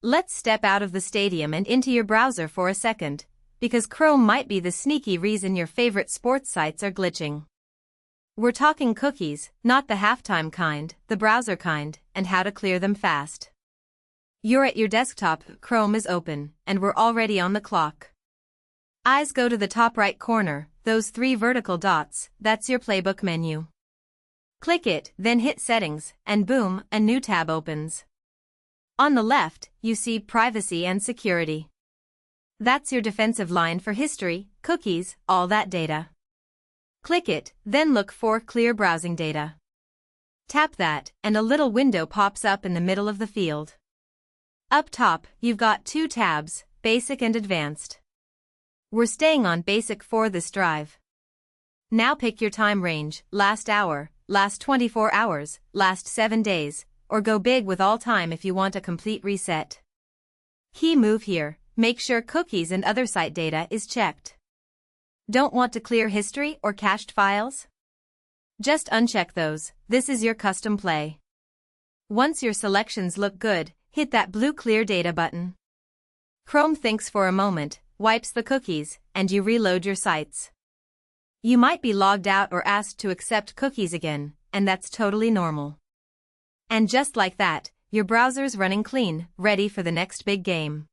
Let's step out of the stadium and into your browser for a second, because Chrome might be the sneaky reason your favorite sports sites are glitching. We're talking cookies, not the halftime kind, the browser kind, and how to clear them fast. You're at your desktop, Chrome is open, and we're already on the clock. Eyes go to the top right corner, those 3 vertical dots, that's your playbook menu. Click it, then hit Settings, and boom, a new tab opens. On the left, you see Privacy and Security. That's your defensive line for history, cookies, all that data. Click it, then look for Clear Browsing Data. Tap that, and a little window pops up in the middle of the field. Up top, you've got 2 tabs, Basic and Advanced. We're staying on Basic for this drive. Now pick your time range, last hour, last 24 hours, last 7 days, or go big with all time if you want a complete reset. Key move here, make sure cookies and other site data is checked. Don't want to clear history or cached files? Just uncheck those, this is your custom play. Once your selections look good, hit that blue Clear Data button. Chrome thinks for a moment, wipes the cookies, and you reload your sites. You might be logged out or asked to accept cookies again, and that's totally normal. And just like that, your browser's running clean, ready for the next big game.